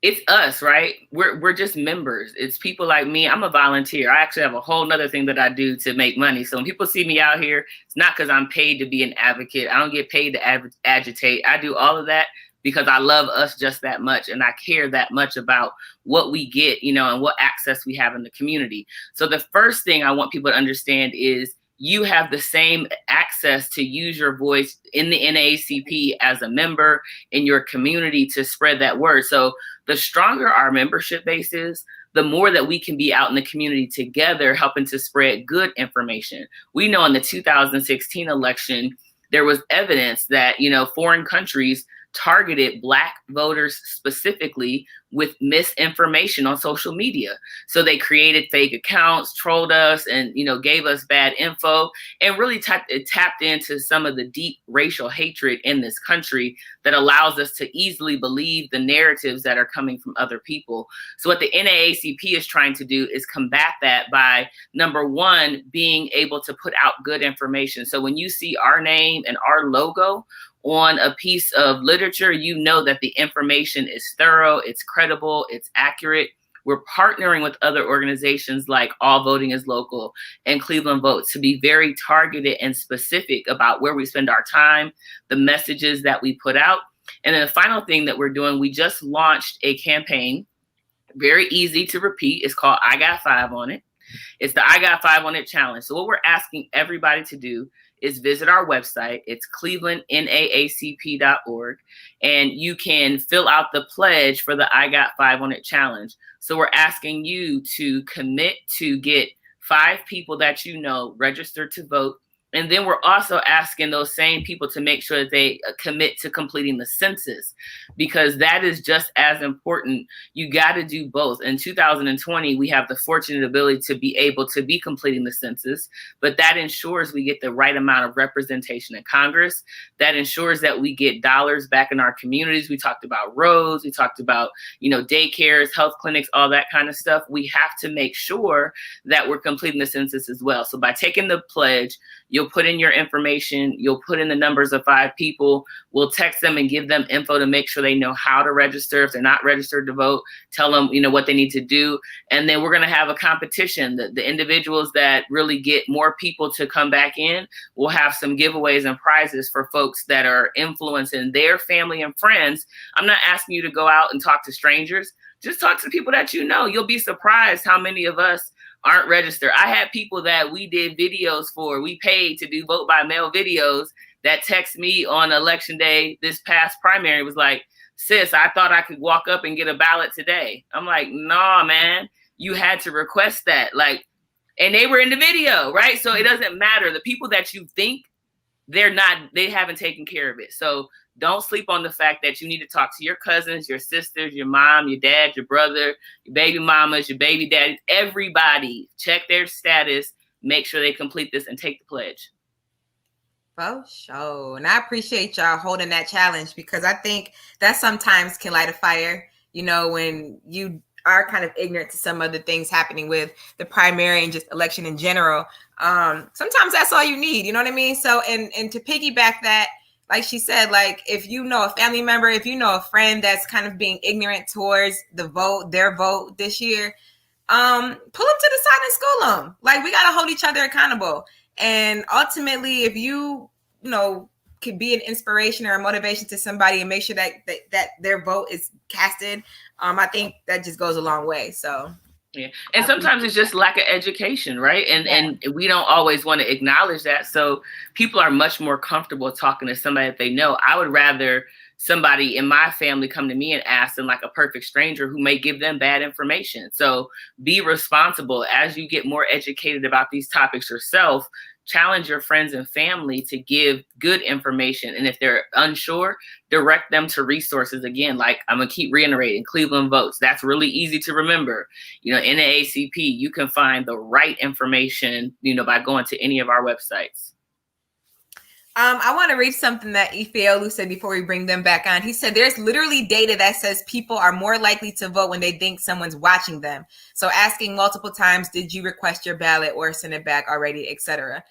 it's us, right? We're just members. It's people like me. I'm a volunteer. I actually have a whole nother thing that I do to make money. So when people see me out here, it's not because I'm paid to be an advocate. I don't get paid to agitate. I do all of that because I love us just that much. And I care that much about what we get, and what access we have in the community. So the first thing I want people to understand is you have the same access to use your voice in the NAACP as a member in your community to spread that word. So the stronger our membership base is, the more that we can be out in the community together, helping to spread good information. We know in the 2016 election, there was evidence that, foreign countries targeted Black voters specifically with misinformation on social media. So they created fake accounts, trolled us, and, gave us bad info, and really tapped into some of the deep racial hatred in this country that allows us to easily believe the narratives that are coming from other people. So what the NAACP is trying to do is combat that by, number one, being able to put out good information. So when you see our name and our logo on a piece of literature, you know that the information is thorough, it's credible, it's accurate. We're partnering with other organizations like All Voting is Local and Cleveland Votes to be very targeted and specific about where we spend our time, the messages that we put out. And then the final thing that we're doing, we just launched a campaign, very easy to repeat. It's called I Got 5 on It. It's the I Got 5 on It challenge. So what we're asking everybody to do is visit our website. It's clevelandnaacp.org, and you can fill out the pledge for the I Got 5 on It challenge. So we're asking you to commit to get 5 people that registered to vote. And then we're also asking those same people to make sure that they commit to completing the census, because that is just as important. You got to do both. In 2020, we have the fortunate ability to be able to be completing the census, but that ensures we get the right amount of representation in Congress. That ensures that we get dollars back in our communities. We talked about roads. We talked about, daycares, health clinics, all that kind of stuff. We have to make sure that we're completing the census as well. So by taking the pledge, you'll put in your information, you'll put in the numbers of 5 people, we'll text them and give them info to make sure they know how to register. If they're not registered to vote, tell them, what they need to do. And then we're going to have a competition. The individuals that really get more people to come back in, we'll have some giveaways and prizes for folks that are influencing their family and friends. I'm not asking you to go out and talk to strangers. Just talk to people that you know. You'll be surprised how many of us aren't registered. I had people that we did videos for, we paid to do vote by mail videos, that text me on election day this past primary, was like, sis, I thought I could walk up and get a ballot today. I'm like, nah, man, you had to request that. And they were in the video, right? So it doesn't matter. The people that you think, they haven't taken care of it. So don't sleep on the fact that you need to talk to your cousins, your sisters, your mom, your dad, your brother, your baby mamas, your baby daddies, everybody. Check their status, make sure they complete this, and take the pledge. For sure. And I appreciate y'all holding that challenge, because I think that sometimes can light a fire, when you are kind of ignorant to some of the things happening with the primary and just election in general. Sometimes that's all you need, you know what I mean? So, and to piggyback that, like she said, if you know a family member, if you know a friend that's kind of being ignorant towards their vote this year, pull them to the side and school them. We got to hold each other accountable. And ultimately, if you could be an inspiration or a motivation to somebody and make sure that their vote is casted, I think that just goes a long way. So. Yeah. And sometimes it's just lack of education, right? And we don't always want to acknowledge that. So people are much more comfortable talking to somebody that they know. I would rather somebody in my family come to me and ask than a perfect stranger who may give them bad information. So be responsible as you get more educated about these topics yourself. Challenge your friends and family to give good information. And if they're unsure, direct them to resources. Again, I'm going to keep reiterating, Cleveland Votes. That's really easy to remember. NAACP, you can find the right information, by going to any of our websites. I want to read something that Ifeolu said before we bring them back on. He said, there's literally data that says people are more likely to vote when they think someone's watching them. So asking multiple times, did you request your ballot or send it back already, etc.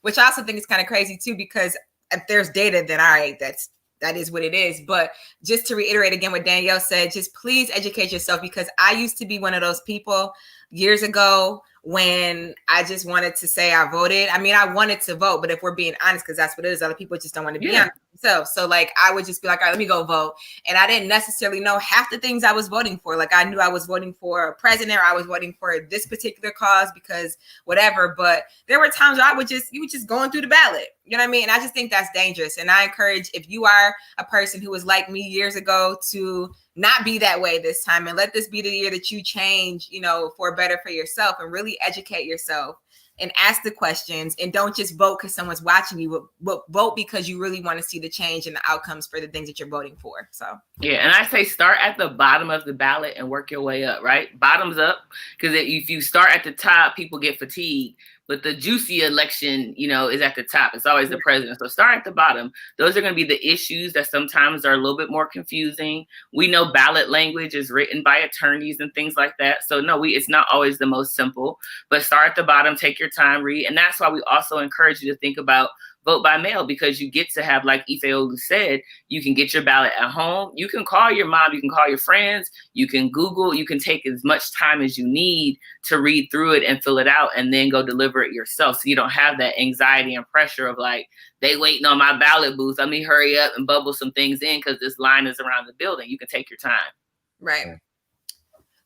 Which I also think is kind of crazy too, because if there's data, then all right, that is what it is. But just to reiterate again what Danielle said, just please educate yourself, because I used to be one of those people years ago when I just wanted to say I voted. I mean, I wanted to vote, but if we're being honest, because that's what it is, other people just don't want to be honest. So like I would just be like, all right, let me go vote. And I didn't necessarily know half the things I was voting for. Like I knew I was voting for a president or I was voting for this particular cause because whatever. But there were times where you were just going through the ballot. You know what I mean? And I just think that's dangerous. And I encourage, if you are a person who was like me years ago, to not be that way this time and let this be the year that you change, you know, for better for yourself and really educate yourself and ask the questions, and don't just vote because someone's watching you, but vote because you really want to see the change and the outcomes for the things that you're voting for. So yeah, and I say start at the bottom of the ballot and work your way up, right? Bottoms up, because if you start at the top, people get fatigued. But the juicy election, you know, is at the top. It's always the president. So start at the bottom. Those are going to be the issues that sometimes are a little bit more confusing. We know ballot language is written by attorneys and things like that. So no, it's not always the most simple. But start at the bottom, take your time, read. And that's why we also encourage you to think about vote by mail, because you get to have, like Ifeolu said, you can get your ballot at home. You can call your mom, you can call your friends, you can Google, you can take as much time as you need to read through it and fill it out and then go deliver it yourself. So you don't have that anxiety and pressure of like, they waiting on my ballot booth. Let me hurry up and bubble some things in because this line is around the building. You can take your time. Right.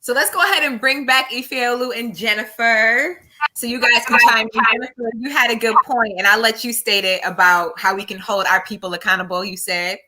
So let's go ahead and bring back Ifeolu and Jennifer, so you guys can chime in. Jennifer, you had a good point, and I'll let you state it about how we can hold our people accountable. You said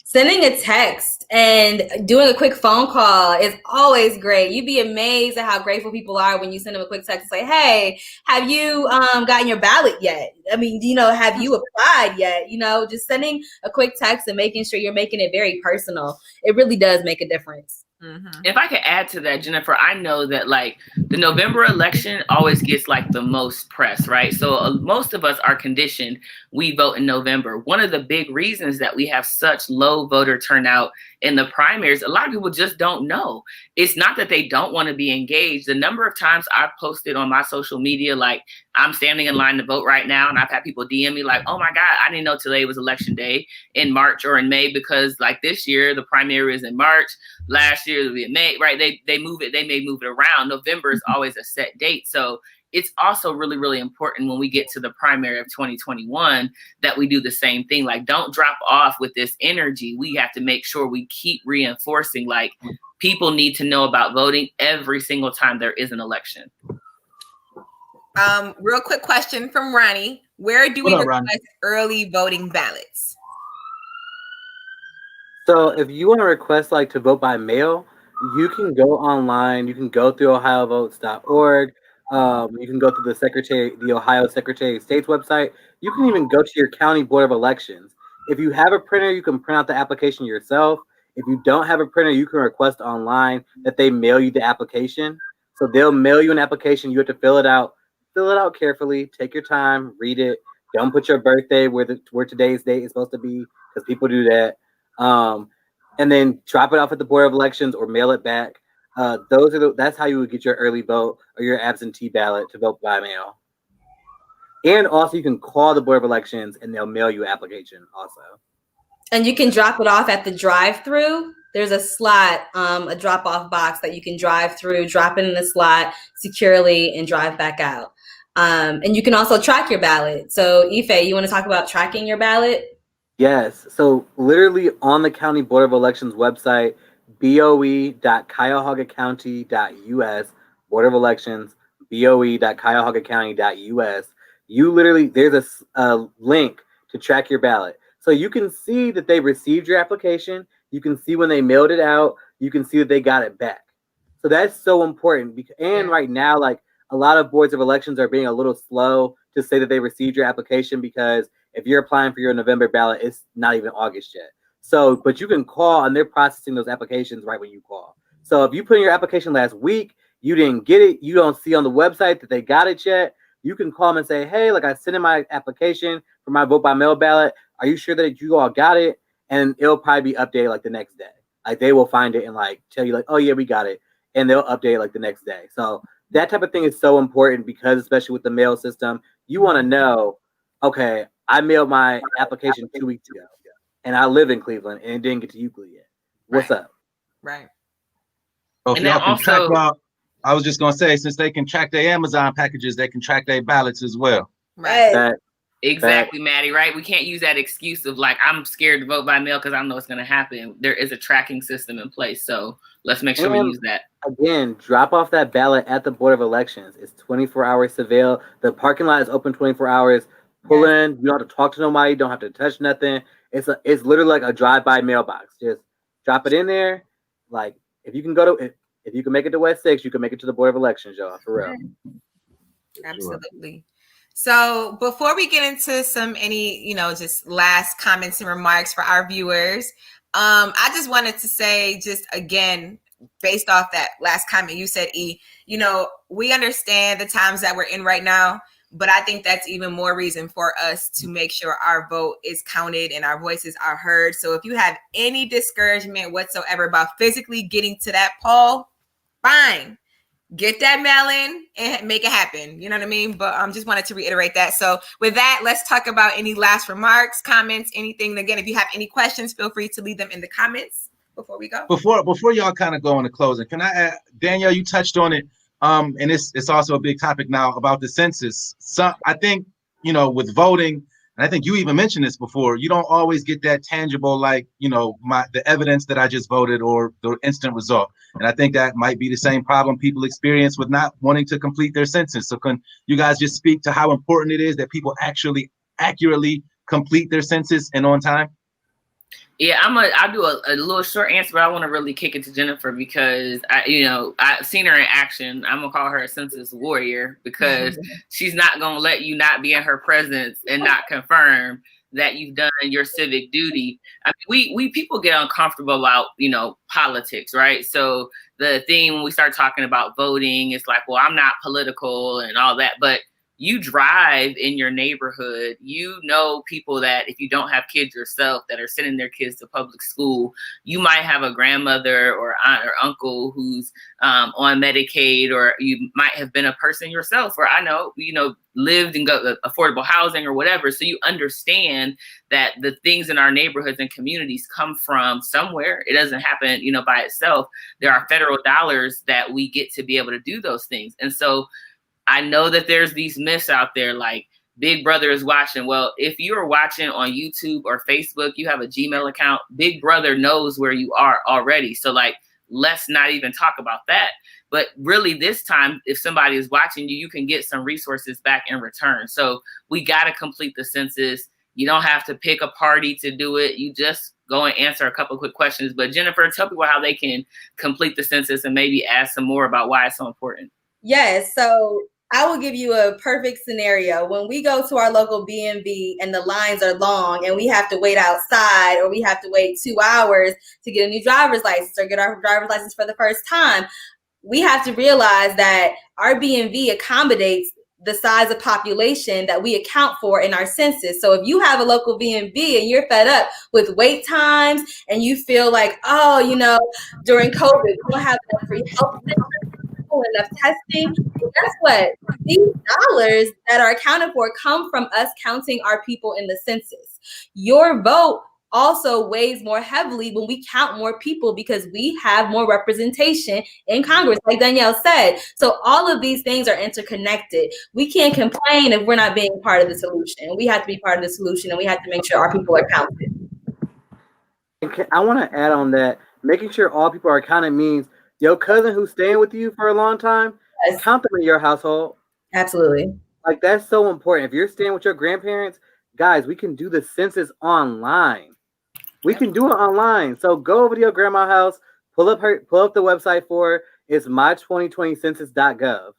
sending a text and doing a quick phone call is always great. You'd be amazed at how grateful people are when you send them a quick text and say, hey, have you gotten your ballot yet? I mean, you know, have you applied yet? You know, just sending a quick text and making sure you're making it very personal. It really does make a difference. Mm-hmm. If I could add to that, Jennifer, I know that like the November election always gets like the most press, right? So most of us are conditioned, we vote in November. One of the big reasons that we have such low voter turnout in the primaries, a lot of people just don't know. It's not that they don't want to be engaged. The number of times I've posted on my social media, like I'm standing in line to vote right now, and I've had people DM me like, oh my God, I didn't know today was election day in March or in May, because like this year, the primary is in March. Last year, it'll be in May, right? They move it, they may move it around. November is always a set date. So it's also really, really important when we get to the primary of 2021 that we do the same thing. Like, don't drop off with this energy. We have to make sure we keep reinforcing, like, people need to know about voting every single time there is an election. Real quick question from Ronnie. Where do we request early voting ballots? So if you want to request like to vote by mail, you can go online. You can go through ohiovotes.org. You can go through the Ohio Secretary of State's website. You can even go to your county board of elections. If you have a printer, you can print out the application yourself. If you don't have a printer, you can request online that they mail you the application. So they'll mail you an application. You have to fill it out. Fill it out carefully. Take your time. Read it. Don't put your birthday where today's date is supposed to be, because people do that. And then drop it off at the Board of Elections or mail it back. That's how you would get your early vote or your absentee ballot to vote by mail. And also you can call the Board of Elections and they'll mail you an application also. And you can drop it off at the drive-through. There's a slot, a drop-off box that you can drive through, drop it in the slot securely, and drive back out. And you can also track your ballot. So Ife, you want to talk about tracking your ballot? Yes. So literally on the County Board of Elections website, boe.cuyahoga-county.us, Board of Elections, boe.cuyahoga-county.us, there's a link to track your ballot. So you can see that they received your application. You can see when they mailed it out. You can see that they got it back. So that's so important. And right now, like, a lot of boards of elections are being a little slow to say that they received your application, because if you're applying for your November ballot, it's not even August yet. So, but you can call and they're processing those applications right when you call. So if you put in your application last week, you didn't get it, you don't see on the website that they got it yet, you can call them and say, hey, like, I sent in my application for my vote by mail ballot. Are you sure that you all got it? And it'll probably be updated like the next day. Like, they will find it and like tell you like, oh yeah, we got it. And they'll update it like the next day. So that type of thing is so important, because especially with the mail system, you want to know, okay, I mailed my application 2 weeks ago and I live in Cleveland and it didn't get to Euclid yet. What's up? Right. So if y'all can track y'all, I was just going to say, since they can track their Amazon packages, they can track their ballots as well. Right. Exactly, Maddie, right? We can't use that excuse of like, I'm scared to vote by mail because I know what's going to happen. There is a tracking system in place. So let's make sure we use that. Again, drop off that ballot at the Board of Elections. It's 24 hours surveil. The parking lot is open 24 hours. Pull in. You don't have to talk to nobody. You don't have to touch nothing. It's literally like a drive-by mailbox. Just drop it in there. Like, if you can make it to West 6, you can make it to the Board of Elections, y'all, for real. Absolutely. So before we get into any just last comments and remarks for our viewers, I just wanted to say, just again, based off that last comment you said, E, we understand the times that we're in right now, but I think that's even more reason for us to make sure our vote is counted and our voices are heard. So if you have any discouragement whatsoever about physically getting to that poll, fine. Get that mail in and make it happen. You know what I mean? But just wanted to reiterate that. So with that, let's talk about any last remarks, comments, anything. Again, if you have any questions, feel free to leave them in the comments before we go. Before y'all kind of go into closing, can I add, Danielle, you touched on it. And it's also a big topic now about the census. So I think, with voting, and I think you even mentioned this before, you don't always get that tangible, like, the evidence that I just voted or the instant result. And I think that might be the same problem people experience with not wanting to complete their census. So can you guys just speak to how important it is that people actually accurately complete their census and on time? Yeah, I'll do a little short answer, but I want to really kick it to Jennifer because I've seen her in action. I'm gonna call her a census warrior because she's not gonna let you not be in her presence and not confirm that you've done your civic duty. I mean, we people get uncomfortable about politics, right? So the thing when we start talking about voting, it's like, well, I'm not political and all that, but you drive in your neighborhood, people that if you don't have kids yourself that are sending their kids to public school, you might have a grandmother or aunt or uncle who's on Medicaid, or you might have been a person yourself, or lived in affordable housing or whatever. So you understand that the things in our neighborhoods and communities come from somewhere. It doesn't happen, by itself. There are federal dollars that we get to be able to do those things. And so I know that there's these myths out there like Big Brother is watching. Well, if you're watching on YouTube or Facebook, you have a Gmail account, Big Brother knows where you are already. So let's not even talk about that. But really this time, if somebody is watching you, you can get some resources back in return. So we got to complete the census. You don't have to pick a party to do it. You just go and answer a couple of quick questions. But Jennifer, tell people how they can complete the census and maybe ask some more about why it's so important. Yes. So I will give you a perfect scenario. When we go to our local BMV and the lines are long and we have to wait outside, or we have to wait 2 hours to get a new driver's license or get our driver's license for the first time, we have to realize that our BMV accommodates the size of population that we account for in our census. So if you have a local BMV and you're fed up with wait times and you feel like, during COVID, we don't have enough free health centers, enough testing, well, guess what? These dollars that are accounted for come from us counting our people in the census. Your vote also weighs more heavily when we count more people because we have more representation in Congress, like Danielle said. So all of these things are interconnected. We can't complain if we're not being part of the solution. We have to be part of the solution, and we have to make sure our people are counted. I want to add on that, making sure all people are counted means your cousin who's staying with you for a long time, count them in your household. Absolutely. That's so important. If you're staying with your grandparents, guys, we can do the census online. We can do it online. So go over to your grandma's house, pull up the website for her. It's my2020census.gov.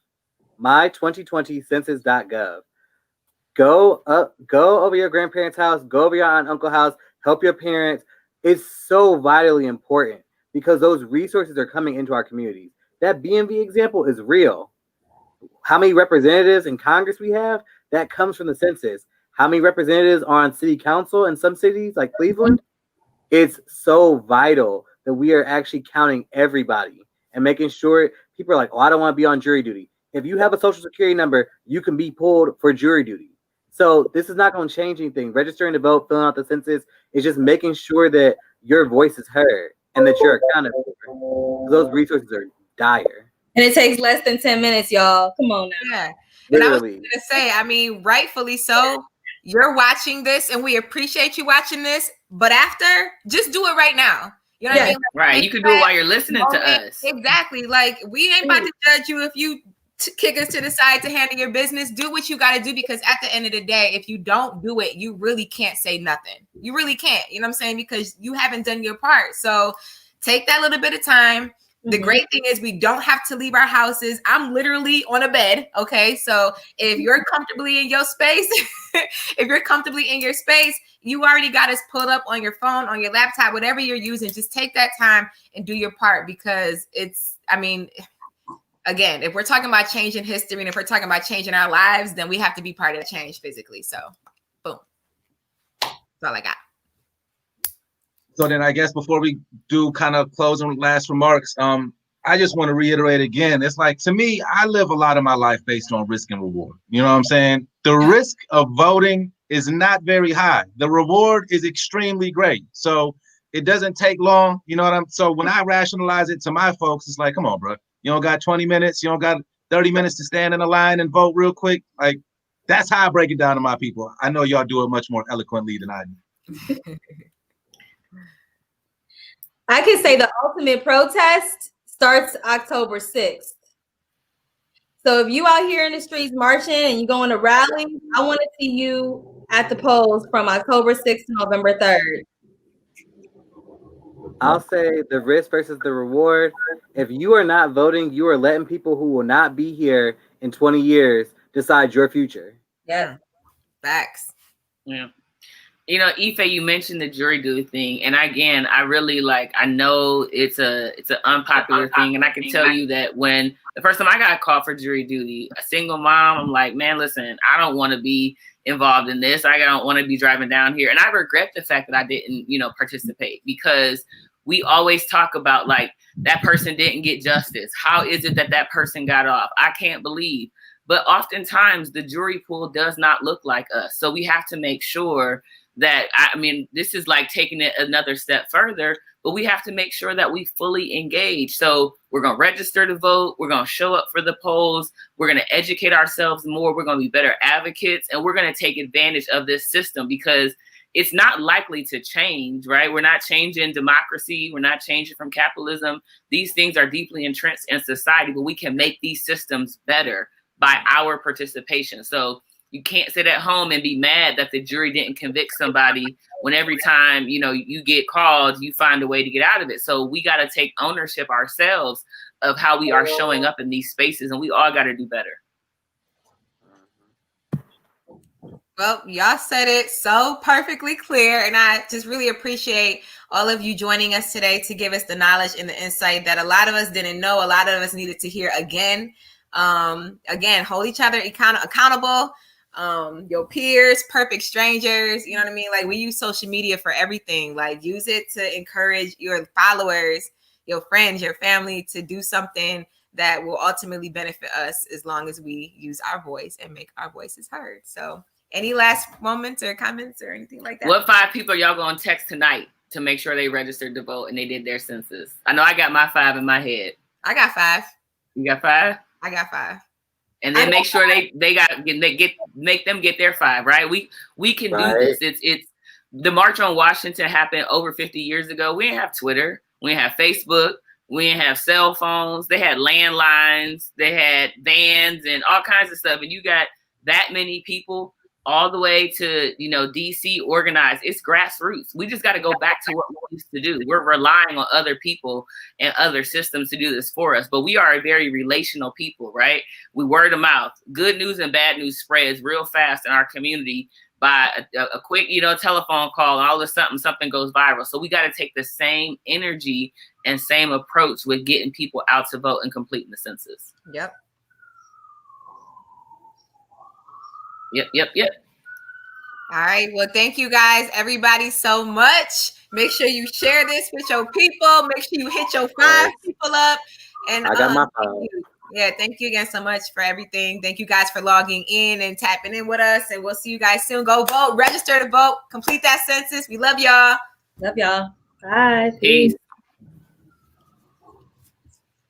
My2020census.gov. Go over your grandparents' house, go over your aunt and uncle house, help your parents. It's so vitally important because those resources are coming into our communities. That BMV example is real. How many representatives in Congress we have? That comes from the census. How many representatives are on city council in some cities like Cleveland? It's so vital that we are actually counting everybody and making sure people are like, oh, I don't want to be on jury duty. If you have a social security number, you can be pulled for jury duty. So this is not going to change anything. Registering to vote, filling out the census is just making sure that your voice is heard and that you're accounted for. Those resources are dire. And it takes less than 10 minutes, y'all. Come on now. Yeah. And I was going to say, I mean, rightfully so. you're watching this and we appreciate you watching this, but after, just do it right now. You know what I mean? Right. You can do it while you're listening to us. Exactly. Like, we ain't about to judge you if you kick us to the side to handle your business. Do what you got to do, because at the end of the day, if you don't do it, you really can't say nothing. You really can't. You know what I'm saying? Because you haven't done your part. So take that little bit of time. The great thing is we don't have to leave our houses. I'm literally on a bed. Okay. So if you're comfortably in your space, you already got us pulled up on your phone, on your laptop, whatever you're using. Just take that time and do your part, because again, if we're talking about changing history and if we're talking about changing our lives, then we have to be part of the change physically. So boom. That's all I got. So then I guess before we do kind of closing last remarks, I just want to reiterate again, it's like, to me, I live a lot of my life based on risk and reward. You know what I'm saying? The risk of voting is not very high. The reward is extremely great. So it doesn't take long. You know what so when I rationalize it to my folks, it's like, come on, bro. You don't got 20 minutes. You don't got 30 minutes to stand in a line and vote real quick. Like, that's how I break it down to my people. I know y'all do it much more eloquently than I do. I can say the ultimate protest starts October 6th. So if you out here in the streets marching and you going to rally, I want to see you at the polls from October 6th to November 3rd. I'll say the risk versus the reward. If you are not voting, you are letting people who will not be here in 20 years decide your future. Yeah. Facts. Yeah. You know, Ife, you mentioned the jury duty thing, and again, I really I know it's an unpopular thing, and I can tell you that when the first time I got called for jury duty, a single mom, I'm like, man, listen, I don't want to be involved in this. I don't want to be driving down here, and I regret the fact that I didn't, participate, because we always talk about that person didn't get justice. How is it that person got off? I can't believe. But oftentimes the jury pool does not look like us, so we have to make sure that, this is taking it another step further, but we have to make sure that we fully engage. So we're going to register to vote. We're going to show up for the polls. We're going to educate ourselves more. We're going to be better advocates, and we're going to take advantage of this system, because it's not likely to change, right? We're not changing democracy. We're not changing from capitalism. These things are deeply entrenched in society, but we can make these systems better by our participation. So you can't sit at home and be mad that the jury didn't convict somebody when every time, you get called, you find a way to get out of it. So we got to take ownership ourselves of how we are showing up in these spaces, and we all got to do better. Well, y'all said it so perfectly clear, and I just really appreciate all of you joining us today to give us the knowledge and the insight that a lot of us didn't know, a lot of us needed to hear again. Again, hold each other accountable. Your peers, perfect strangers, you know what I mean? We use social media for everything. Use it to encourage your followers, your friends, your family to do something that will ultimately benefit us, as long as we use our voice and make our voices heard. So any last moments or comments or anything like that? What 5 people are y'all going to text tonight to make sure they registered to vote and they did their census? I know I got my 5 in my head. I got 5. You got 5? I got 5. And then make sure make them get their 5, right? We can do this. It's the March on Washington happened over 50 years ago. We didn't have Twitter. We didn't have Facebook. We didn't have cell phones. They had landlines. They had vans and all kinds of stuff. And you got that many people all the way to, DC organized. It's grassroots. We just got to go back to what we used to do. We're relying on other people and other systems to do this for us. But we are a very relational people, right? We word of mouth. Good news and bad news spreads real fast in our community by a quick, telephone call, and all of a sudden something goes viral. So we got to take the same energy and same approach with getting people out to vote and completing the census. Yep. Yep. All right. Well, thank you guys, everybody, so much. Make sure you share this with your people. Make sure you hit your 5 people up. And I got my 5. Thank you again so much for everything. Thank you guys for logging in and tapping in with us. And we'll see you guys soon. Go vote, register to vote, complete that census. We love y'all. Love y'all. Bye. Peace.